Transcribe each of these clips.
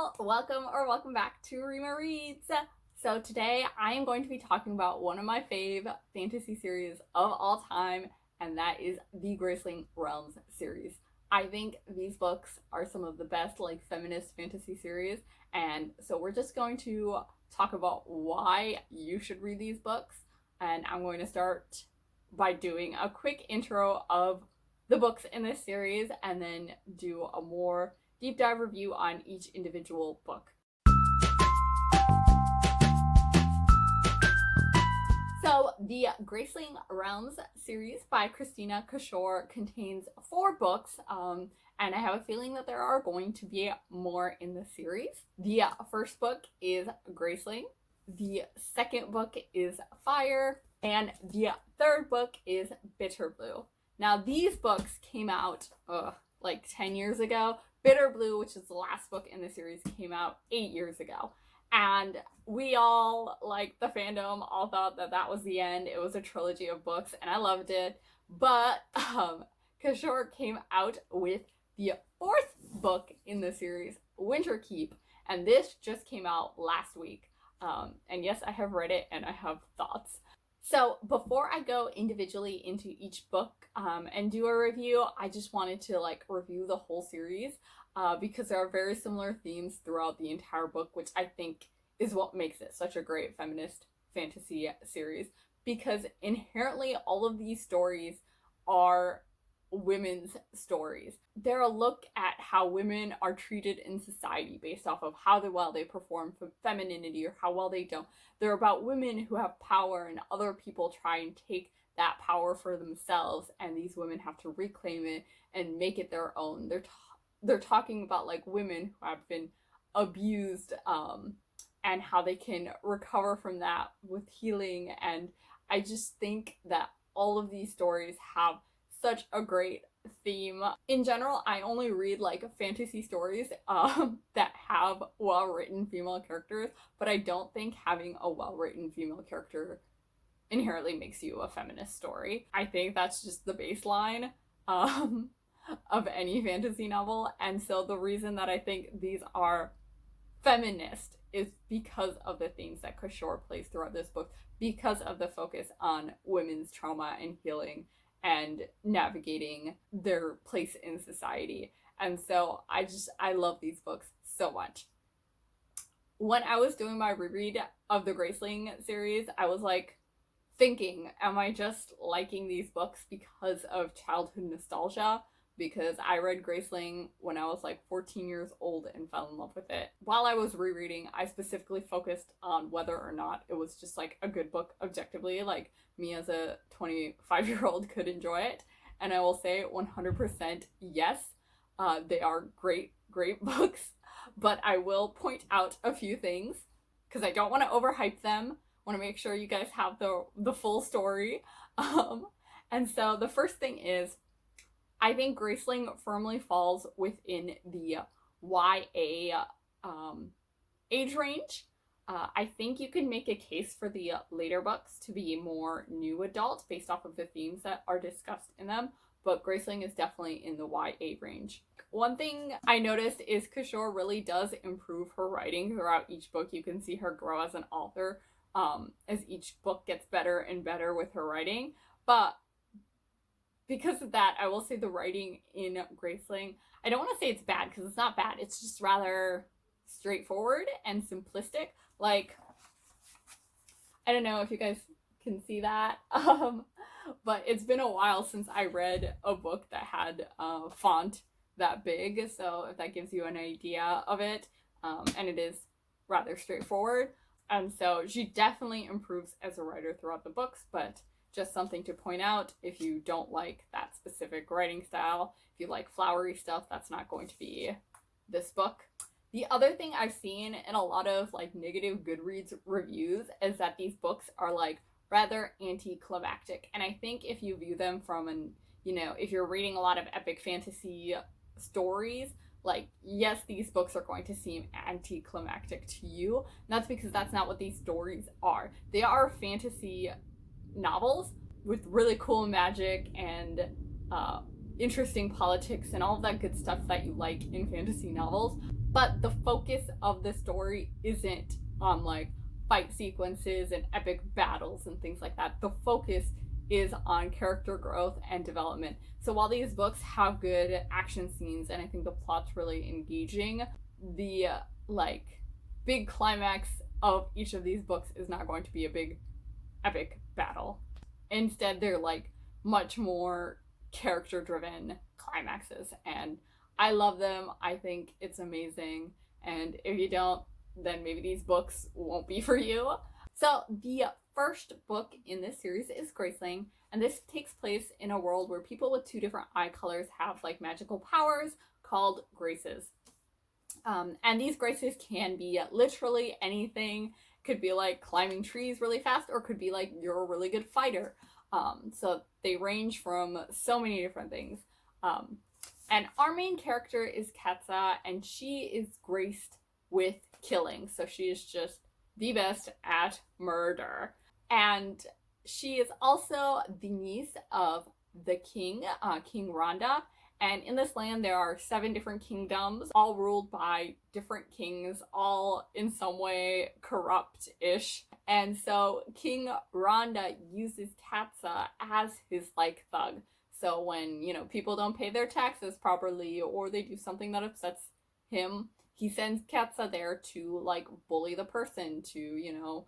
y'all, welcome back to Rima Reads. So today I am going to be talking about one of my fave fantasy series of all time, and that is the Graceling Realms series. I think these books are some of the best feminist fantasy series, and so we're just going to talk about why you should read these books. And I'm going to start by doing a quick intro of the books in this series and then do a more deep dive review on each individual book. So the Graceling Realms series by Kristin Cashore contains 4 books, and I have a feeling that there are going to be more in the series. The first book is Graceling, the second book is Fire, and the third book is Bitterblue. Now these books came out 10 years ago. Bitterblue, which is the last book in the series, came out 8 years ago. And we all, the fandom, all thought that that was the end. It was a trilogy of books, and I loved it. But Cashore came out with the 4th book in the series, Winterkeep, and this just came out last week. And yes, I have read it, and I have thoughts. So before I go individually into each book and do a review, I just wanted to review the whole series because there are very similar themes throughout the entire book, which I think is what makes it such a great feminist fantasy series, because inherently all of these stories are women's stories. They're a look at how women are treated in society based off of how well they perform femininity or how well they don't. They're about women who have power and other people try and take that power for themselves, and these women have to reclaim it and make it their own. They're talking about women who have been abused and how they can recover from that with healing. And I just think that all of these stories have such a great theme. In general, I only read fantasy stories that have well-written female characters, but I don't think having a well-written female character inherently makes you a feminist story. I think that's just the baseline of any fantasy novel. And so the reason that I think these are feminist is because of the themes that Cashore plays throughout this book, because of the focus on women's trauma and healing and navigating their place in society. And so I love these books so much. When I was doing my reread of the Graceling series, I was thinking, am I just liking these books because of childhood nostalgia? Because I read Graceling when I was 14 years old and fell in love with it. While I was rereading, I specifically focused on whether or not it was just a good book objectively, me as a 25-year-old could enjoy it. And I will say 100% yes, they are great books, but I will point out a few things because I don't want to overhype them. I want to make sure you guys have the full story. And so the first thing is, I think Graceling firmly falls within the YA age range. I think you can make a case for the later books to be more new adult based off of the themes that are discussed in them, but Graceling is definitely in the YA range. One thing I noticed is Cashore really does improve her writing throughout each book. You can see her grow as an author as each book gets better and better with her writing, but because of that, I will say the writing in Graceling, I don't want to say it's bad because it's not bad. It's just rather straightforward and simplistic. I don't know if you guys can see that, but it's been a while since I read a book that had a font that big. So if that gives you an idea of it, and it is rather straightforward. And so she definitely improves as a writer throughout the books, but just something to point out, if you don't like that specific writing style, if you like flowery stuff, that's not going to be this book. The other thing I've seen in a lot of negative Goodreads reviews is that these books are rather anticlimactic. And I think if you view them from if you're reading a lot of epic fantasy stories, yes, these books are going to seem anticlimactic to you. And that's because that's not what these stories are. They are fantasy novels with really cool magic and interesting politics and all of that good stuff that you like in fantasy novels, but the focus of the story isn't on like fight sequences and epic battles and things like that. The focus is on character growth and development. So while these books have good action scenes and I think the plot's really engaging, the like big climax of each of these books is not going to be a big epic battle. Instead, they're like much more character driven climaxes, and I love them. I think it's amazing, and if you don't, then maybe these books won't be for you. So the first book in this series is Graceling, and this takes place in a world where people with two different eye colors have like magical powers called graces. And these graces can be literally anything. Could be like climbing trees really fast, or could be like you're a really good fighter. So they range from so many different things. And our main character is Katza, and she is graced with killing. So she is just the best at murder. And she is also the niece of the king, King Rhonda. And in this land, there are 7 different kingdoms, all ruled by different kings, all in some way corrupt-ish. And so King Rhonda uses Katza as his like thug. So when, you know, people don't pay their taxes properly or they do something that upsets him, he sends Katza there to like bully the person, to, you know,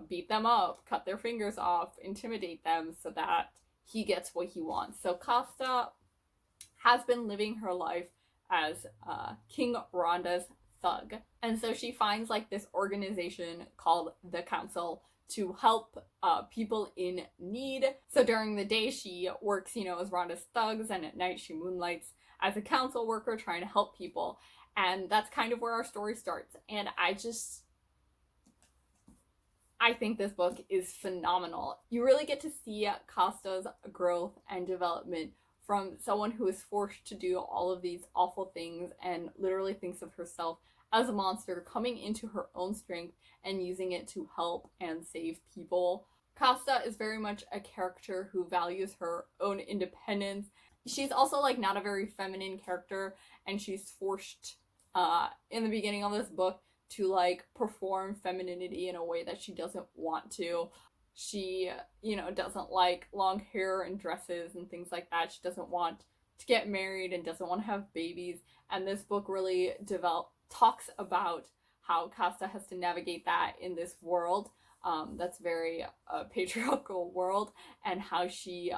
beat them up, cut their fingers off, intimidate them so that he gets what he wants. So Katza has been living her life as King Rhonda's thug. And so she finds like this organization called the Council to help people in need. So during the day she works, you know, as Rhonda's thugs, and at night she moonlights as a council worker trying to help people. And that's kind of where our story starts. And I think this book is phenomenal. You really get to see Costa's growth and development from someone who is forced to do all of these awful things and literally thinks of herself as a monster, coming into her own strength and using it to help and save people. Costa is very much a character who values her own independence. She's also like not a very feminine character, and she's forced in the beginning of this book to like perform femininity in a way that she doesn't want to. She, you know, doesn't like long hair and dresses and things like that. She doesn't want to get married and doesn't want to have babies. And this book really talks about how Costa has to navigate that in this world that's very patriarchal world, and how she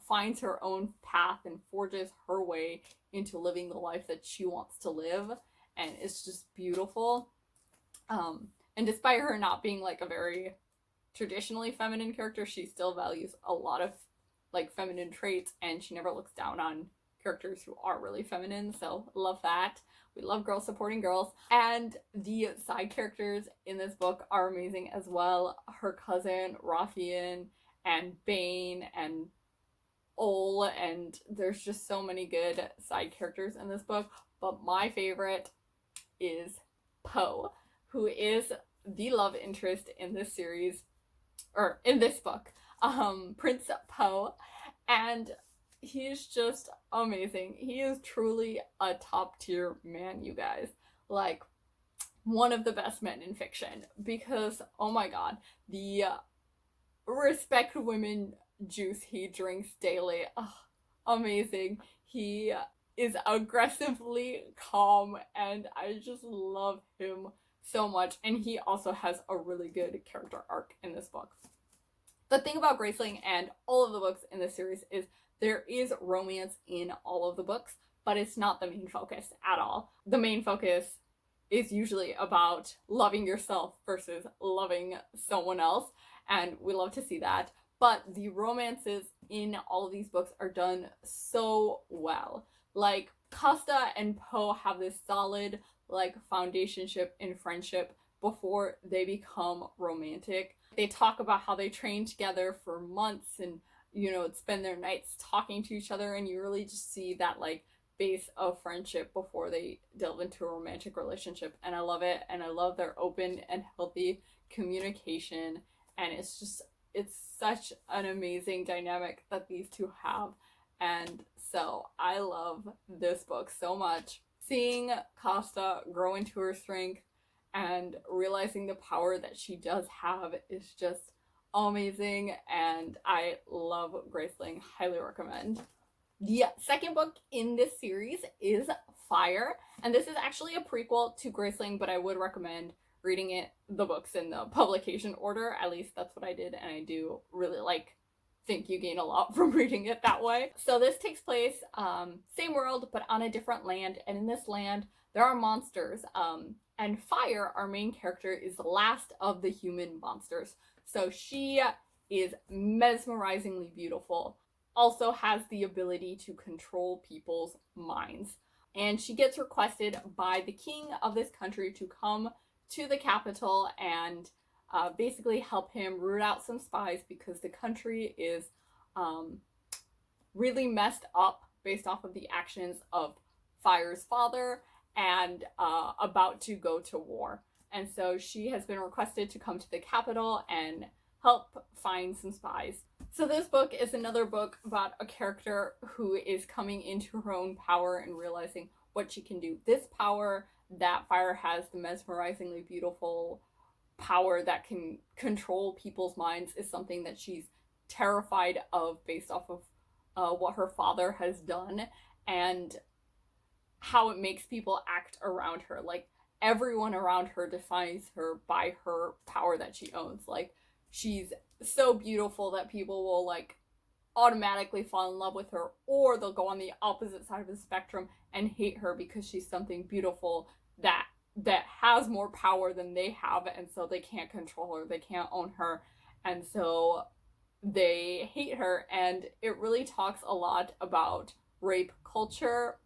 finds her own path and forges her way into living the life that she wants to live. And it's just beautiful. And despite her not being like a very traditionally feminine character, she still values a lot of like feminine traits, and she never looks down on characters who are really feminine. So love that. We love girls supporting girls. And the side characters in this book are amazing as well. Her cousin Raffian and Bane and Ole, and there's just so many good side characters in this book. But my favorite is Poe, who is the love interest in this series, or in this book, Prince Poe, and he's just amazing. He is truly a top tier man, you guys. Like, one of the best men in fiction, because oh my god, the respect women juice he drinks daily, amazing. He is aggressively calm, and I just love him so much. And he also has a really good character arc in this book. The thing about Graceling and all of the books in this series is there is romance in all of the books, but it's not the main focus at all. The main focus is usually about loving yourself versus loving someone else, and we love to see that. But the romances in all of these books are done so well. Like, Costa and Poe have this solid like foundationship in friendship before they become romantic. They talk about how they train together for months and, you know, spend their nights talking to each other, and you really just see that like base of friendship before they delve into a romantic relationship. And I love it, and I love their open and healthy communication, and it's such an amazing dynamic that these two have. And so I love this book so much. Seeing Costa grow into her strength and realizing the power that she does have is just amazing, and I love Graceling. Highly recommend. The second book in this series is Fire, and this is actually a prequel to Graceling, but I would recommend reading the books in the publication order. At least that's what I did, and I do really think you gain a lot from reading it that way. So this takes place same world but on a different land, and in this land there are monsters, and Fire, our main character, is the last of the human monsters. So she is mesmerizingly beautiful, also has the ability to control people's minds, and she gets requested by the king of this country to come to the capital and basically help him root out some spies, because the country is really messed up based off of the actions of Fire's father, and about to go to war. And so she has been requested to come to the capital and help find some spies. So this book is another book about a character who is coming into her own power and realizing what she can do. This power that Fire has, the mesmerizingly beautiful power that can control people's minds, is something that she's terrified of based off of what her father has done and how it makes people act around her. Like, everyone around her defines her by her power that she owns. Like, she's so beautiful that people will automatically fall in love with her, or they'll go on the opposite side of the spectrum and hate her because she's something beautiful that has more power than they have, and so they can't control her, they can't own her, and so they hate her. And it really talks a lot about rape culture,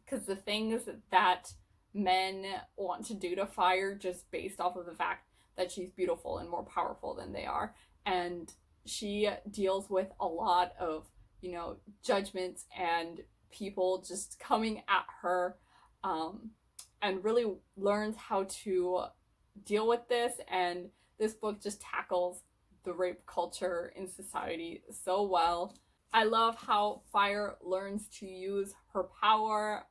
because the things that men want to do to Fire just based off of the fact that she's beautiful and more powerful than they are. And she deals with a lot of, judgments and people just coming at her, and really learns how to deal with this. And this book just tackles the rape culture in society so well. I love how Fire learns to use her power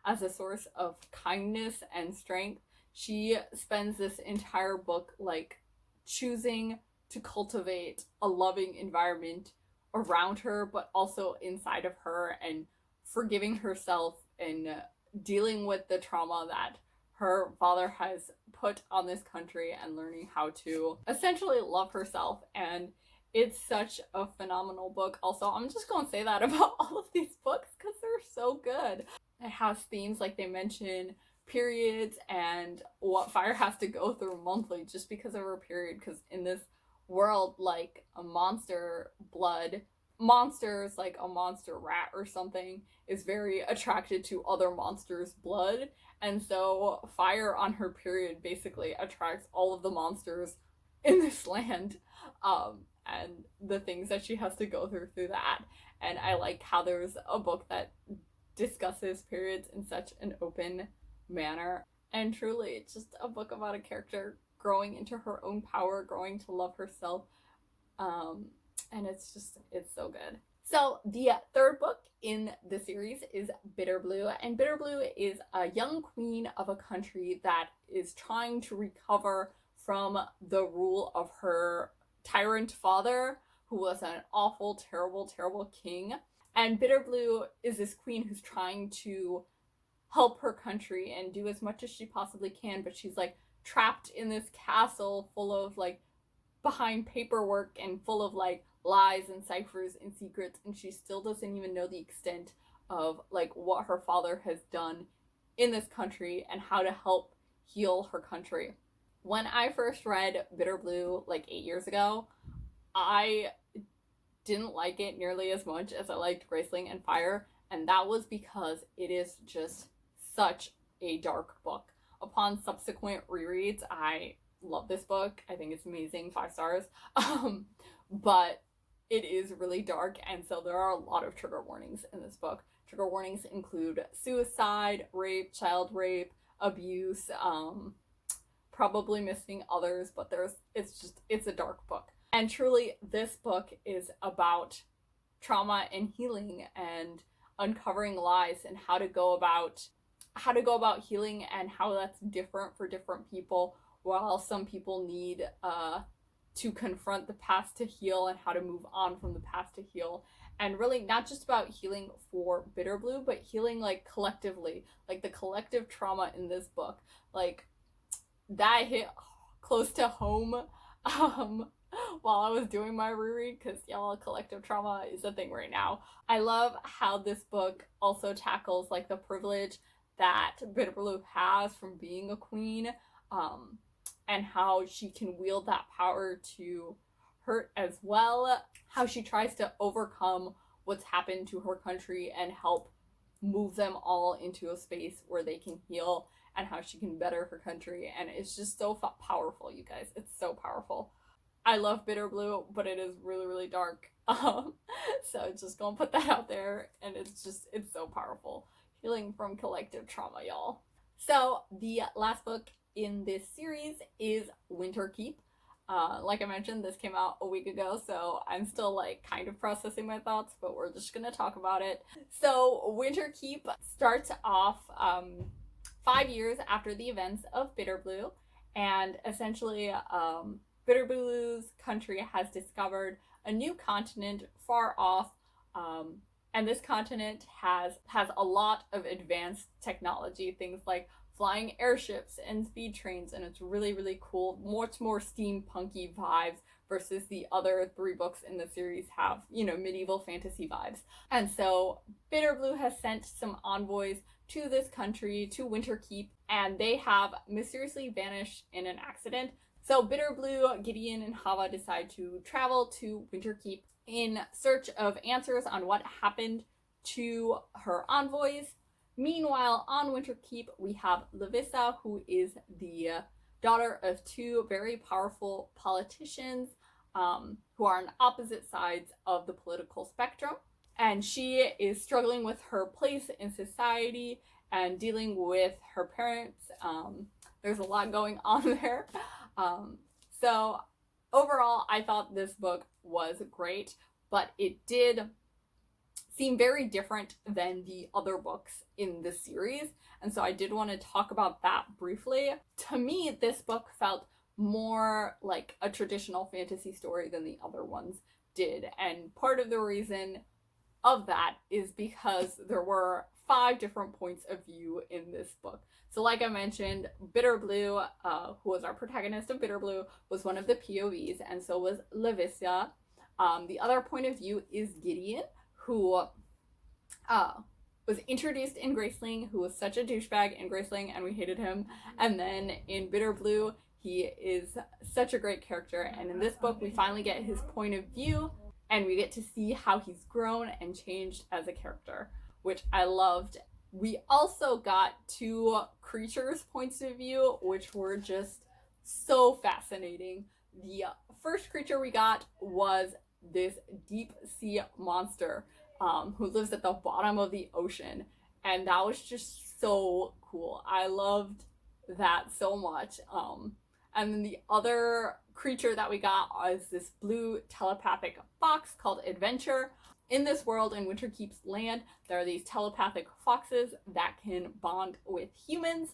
as a source of kindness and strength. She spends this entire book choosing to cultivate a loving environment around her, but also inside of her, and forgiving herself and dealing with the trauma that her father has put on this country, and learning how to essentially love herself. And it's such a phenomenal book. Also, I'm just going to say that about all of these books because they're so good. It has themes like they mention periods and what Fire has to go through monthly just because of her period, because in this world, a monster blood, monsters, like a monster rat or something, is very attracted to other monsters' blood, and so Fire on her period basically attracts all of the monsters in this land, and the things that she has to go through that. And I like how there's a book that discusses periods in such an open manner. And truly, it's just a book about a character growing into her own power, growing to love herself. And it's so good. So the third book in the series is Bitterblue, and Bitterblue is a young queen of a country that is trying to recover from the rule of her tyrant father, who was an awful, terrible, terrible king. And Bitterblue is this queen who's trying to help her country and do as much as she possibly can, but she's trapped in this castle full of behind paperwork and full of lies and ciphers and secrets, and she still doesn't even know the extent of what her father has done in this country and how to help heal her country. When I first read Bitterblue 8 years ago, I didn't like it nearly as much as I liked Graceling and Fire, and that was because it is just such a dark book. Upon subsequent rereads, I love this book. I think it's amazing, 5 stars. But it is really dark, and so there are a lot of trigger warnings in this book. Trigger warnings include suicide, rape, child rape, abuse, probably missing others, but it's a dark book. And truly, this book is about trauma and healing and uncovering lies and how to go about how to go about healing and how that's different for different people. While some people need to confront the past to heal and how to move on from the past to heal. And really not just about healing for Bitterblue, but healing like collectively, like the collective trauma in this book. Like that hit close to home while I was doing my reread, because y'all, collective trauma is a thing right now. I love how this book also tackles like the privilege that Bitterblue has from being a queen, and how she can wield that power to hurt as well, how she tries to overcome what's happened to her country and help move them all into a space where they can heal, and how she can better her country. And it's just so powerful, you guys. It's so powerful. I love Bitterblue, but it is really, really dark. So just gonna put that out there, and it's so powerful. Healing from collective trauma, y'all. So the last book in this series is Winterkeep. Like I mentioned, this came out a week ago, so I'm still like kind of processing my thoughts, but we're just gonna talk about it. So Winterkeep starts off 5 years after the events of Bitterblue, and essentially Bitterblue's country has discovered a new continent far off, and this continent has a lot of advanced technology, things like flying airships and speed trains, and it's really, really cool. Much more steampunky vibes versus the other 3 books in the series have, you know, medieval fantasy vibes. And so Bitterblue has sent some envoys to this country, to Winterkeep, and they have mysteriously vanished in an accident. So Bitterblue, Gideon, and Hava decide to travel to Winterkeep in search of answers on what happened to her envoys. Meanwhile, on Winterkeep, we have Levissa, who is the daughter of 2 very powerful politicians who are on opposite sides of the political spectrum. And she is struggling with her place in society and dealing with her parents. There's a lot going on there. So overall, I thought this book was great, but it did seem very different than the other books in this series, and so I did want to talk about that briefly. To me, this book felt more like a traditional fantasy story than the other ones did, and part of the reason of that is because there were 5 different points of view in this book. So like I mentioned, Bitterblue, who was our protagonist of Bitterblue, was one of the POVs, and so was Levissa. The other point of view is Gideon, who was introduced in Graceling, who was such a douchebag in Graceling, and we hated him. And then in Bitterblue, he is such a great character, and in this book, we finally get his point of view, and we get to see how he's grown and changed as a character, which I loved. We also got 2 creatures' points of view, which were just so fascinating. The first creature we got was this deep sea monster who lives at the bottom of the ocean, and that was just so cool. I loved that so much. And then the other creature that we got was this blue telepathic fox called Adventure. In this world, in Winterkeep's land, there are these telepathic foxes that can bond with humans,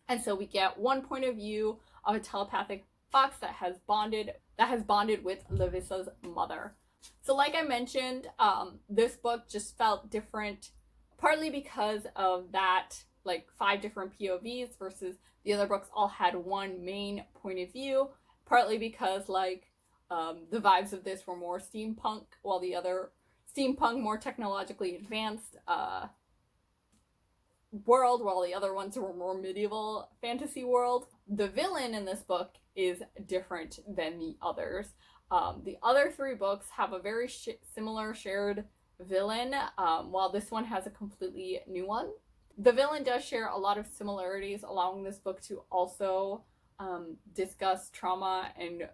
and so we get one point of view of a telepathic fox that has bonded with Levissa's mother. So like I mentioned, this book just felt different, partly because of that, like 5 different POVs versus the other books all had one main point of view, partly because like the vibes of this were more steampunk, while the other steampunk, more technologically advanced world, while the other ones were more medieval fantasy world. The villain in this book is different than the others. The other 3 books have a very similar shared villain, while this one has a completely new one. The villain does share a lot of similarities, allowing this book to also discuss trauma and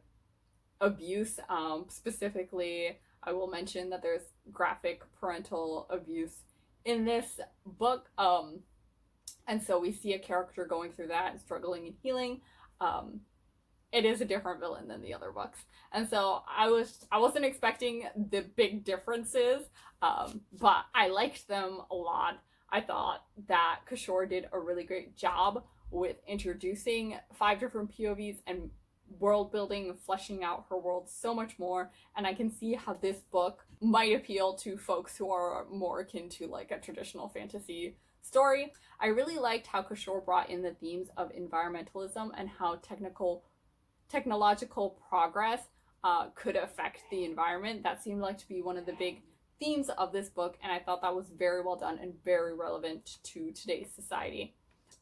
abuse. Specifically, I will mention that there's graphic parental abuse in this book, and so we see a character going through that and struggling and healing. It is a different villain than the other books, and so I wasn't expecting the big differences, but I liked them a lot. I thought that Cashore did a really great job with introducing 5 different POVs and world building, fleshing out her world so much more. And I can see how this book might appeal to folks who are more akin to like a traditional fantasy story. I really liked how Cashore brought in the themes of environmentalism and how technological progress could affect the environment. That seemed like to be one of the big themes of this book, and I thought that was very well done and very relevant to today's society.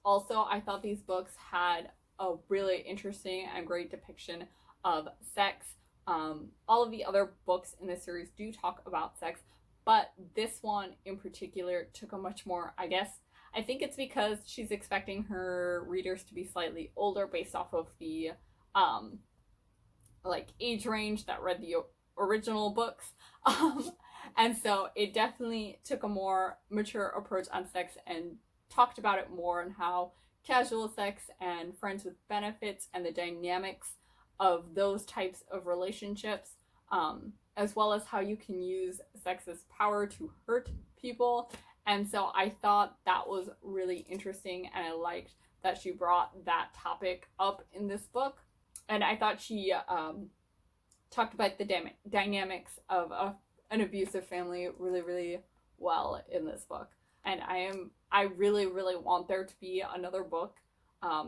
Also, I thought these books had a really interesting and great depiction of sex. All of the other books in this series do talk about sex, but this one in particular took a much more, I think it's because she's expecting her readers to be slightly older based off of the like age range that read the original books. And so it definitely took a more mature approach on sex and talked about it more and how casual sex and friends with benefits and the dynamics of those types of relationships, as well as how you can use sex as power to hurt people. And so I thought that was really interesting, and I liked that she brought that topic up in this book. And I thought she talked about the dynamics of an abusive family really, really well in this book. And I really, really want there to be another book,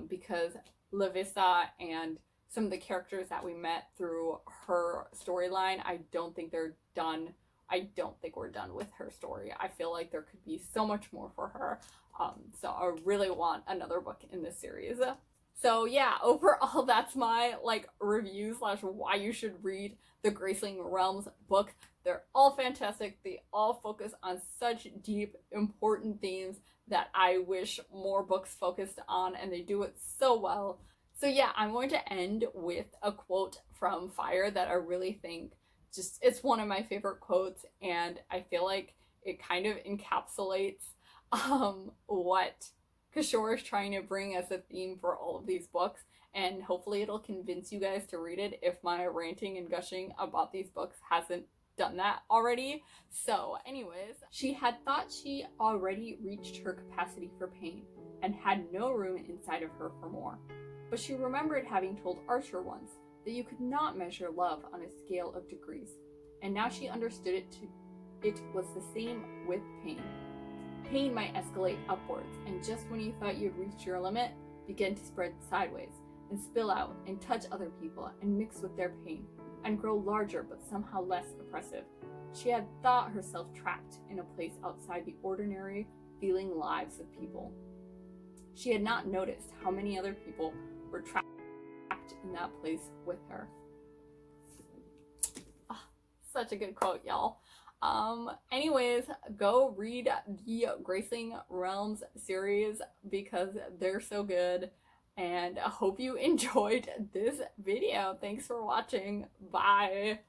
because Lavissa and some of the characters that we met through her storyline, I don't think they're done. I don't think we're done with her story. I feel like there could be so much more for her. So I really want another book in this series. So yeah, overall, that's my like review / why you should read the Graceling Realms book. They're all fantastic. They all focus on such deep, important themes that I wish more books focused on, and they do it so well. So yeah, I'm going to end with a quote from Fire that I really think it's one of my favorite quotes, and I feel like it kind of encapsulates what Cashore is trying to bring as a theme for all of these books, and hopefully it'll convince you guys to read it if my ranting and gushing about these books hasn't done that already. So anyways, she had thought she already reached her capacity for pain and had no room inside of her for more. But she remembered having told Archer once that you could not measure love on a scale of degrees, and now she understood it was the same with pain. Pain might escalate upwards, and just when you thought you'd reached your limit, begin to spread sideways and spill out and touch other people and mix with their pain and grow larger but somehow less oppressive. She had thought herself trapped in a place outside the ordinary feeling lives of people. She had not noticed how many other people were trapped in that place with her. Such a good quote, y'all. Anyways, go read the Graceling Realms series because they're so good, and I hope you enjoyed this video. Thanks for watching. Bye.